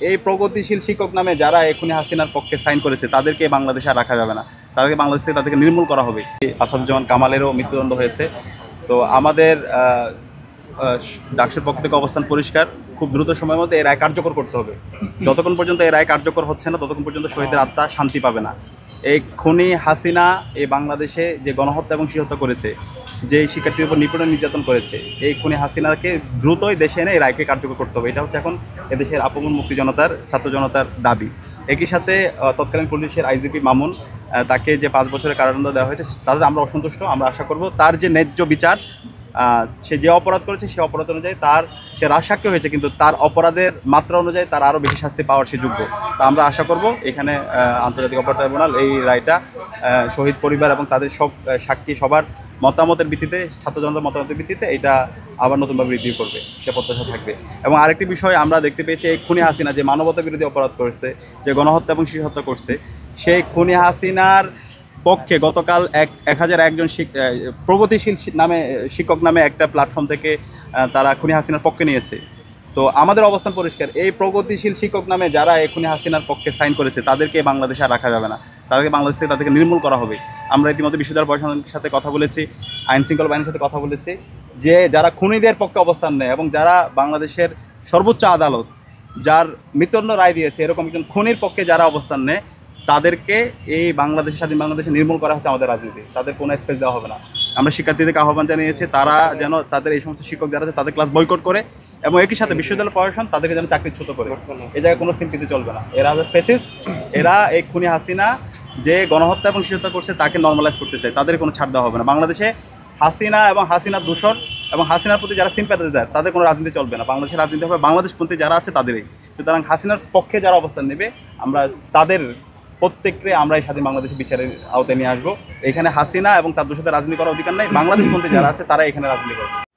এই প্রগতিশীল শিক্ষক নামে যারা এখনই হাসিনার পক্ষে সাইন করেছে তাদেরকে বাংলাদেশে আর রাখা যাবে না। তাদেরকে বাংলাদেশ থেকে তাদেরকে নির্মূল করা হবে। আসাদুজ্জামান কামালেরও মৃত্যুদণ্ড হয়েছে। তো আমাদের ডাকসুর পক্ষ থেকে অবস্থান পরিষ্কার, খুব দ্রুত সময়ের মধ্যে এই রায় কার্যকর করতে হবে। যতক্ষণ পর্যন্ত এই রায় কার্যকর হচ্ছে না ততক্ষণ পর্যন্ত শহীদের আত্মা শান্তি পাবে না। এই খুনি হাসিনা এই বাংলাদেশে যে গণহত্যা এবং শিশুহত্যা করেছে, যে শিক্ষার্থীর উপর নিপীড়ন নির্যাতন করেছে, এই খুনি হাসিনাকে দ্রুতই দেশে এনে এই রায়কে কার্যকর করতে হবে। এটা হচ্ছে এখন এদেশের আপমন মুক্তি জনতার, ছাত্র জনতার দাবি। একই সাথে তৎকালীন পুলিশের আইজিপি মামুন, তাকে যে 5 বছরের কারাদণ্ড দেওয়া হয়েছে তাদের আমরা অসন্তুষ্ট। আমরা আশা করব তার যে ন্যায্য বিচার, সে যে অপরাধ করেছে সে অপরাধ অনুযায়ী সে রাজসাক্ষ্য হয়েছে, কিন্তু তার অপরাধের মাত্রা অনুযায়ী তার আরও বেশি শাস্তি পাওয়ার সে যোগ্য। তা আমরা আশা করব এখানে আন্তর্জাতিক অপরাধ ট্রাইব্যুনাল এই রায়টা শহীদ পরিবার এবং তাদের সব সাক্ষী সবার মতামতের ভিত্তিতে, ছাত্র জনতার মতামতের ভিত্তিতে এটা আবার নতুনভাবে রিভিউ করবে, সে প্রত্যাশা থাকবে। এবং আরেকটি বিষয় আমরা দেখতে পেয়েছি, এই খুনি হাসিনা যে মানবতা বিরোধী অপরাধ করেছে, যে গণহত্যা এবং শিশু হত্যা করছে, সেই খুনি হাসিনার পক্ষে গতকাল 1001 জন প্রগতিশীল শিক্ষক নামে একটা প্ল্যাটফর্ম থেকে তারা খুনি হাসিনার পক্ষে নিয়েছে। তো আমাদের অবস্থান পরিষ্কার, এই প্রগতিশীল শিক্ষক নামে যারা এই খুনি হাসিনার পক্ষে সাইন করেছে তাদেরকে বাংলাদেশে আর রাখা যাবে না। তাদেরকে বাংলাদেশ থেকে তাদেরকে নির্মূল করা হবে। আমরা ইতিমধ্যে বিশ্ববিদ্যালয় প্রশাসনের সাথে কথা বলেছি, আইন শৃঙ্খলা বাহিনীর সাথে কথা বলেছি, যে যারা খুনিদের পক্ষে অবস্থান নেয় এবং যারা বাংলাদেশের সর্বোচ্চ আদালত যার মৃত্যুদণ্ড রায় দিয়েছে এরকম একজন খুনির পক্ষে যারা অবস্থান নেয় তাদেরকে এই বাংলাদেশের, স্বাধীন বাংলাদেশে নির্মূল করা হচ্ছে আমাদের রাজনীতি। তাদের কোনো স্পেস দেওয়া হবে না। আমরা শিক্ষার্থীদেরকে আহ্বান জানিয়েছি তারা যেন তাদের এই সমস্ত শিক্ষক যারা আছে তাদের ক্লাস বয়কট করে, এবং একই সাথে বিশ্ববিদ্যালয় প্রশাসন তাদেরকে যেন চাকরিচ্যুত করে। এই জায়গায় কোনো সিম্পিতি চলবে না। এরা ফেসিস্ট, এরা এই খুনি হাসিনা যে গণহত্যা এবং শিশুহত্যা করছে তাকে নর্মালাইজ করতে চায়, তাদের কোনো ছাড় দেওয়া হবে না। বাংলাদেশে হাসিনা এবং হাসিনার দূষণ এবং হাসিনার প্রতি যারা সিম্প্যাথাইজার তাদের কোনো রাজনীতি চলবে না। বাংলাদেশের রাজনীতি হবে বাংলাদেশপন্থী যারা আছে তাদেরই। সুতরাং হাসিনার পক্ষে যারা অবস্থান নেবে আমরা তাদের প্রত্যেককে আমরা এই স্বাধীন বাংলাদেশের বিচারের আওতায় নিয়ে আসবো। এখানে হাসিনা এবং তার দূষিত রাজনীতি করার অধিকার নেই। বাংলাদেশপন্থী যারা আছে তারা এখানে রাজনীতি করবে।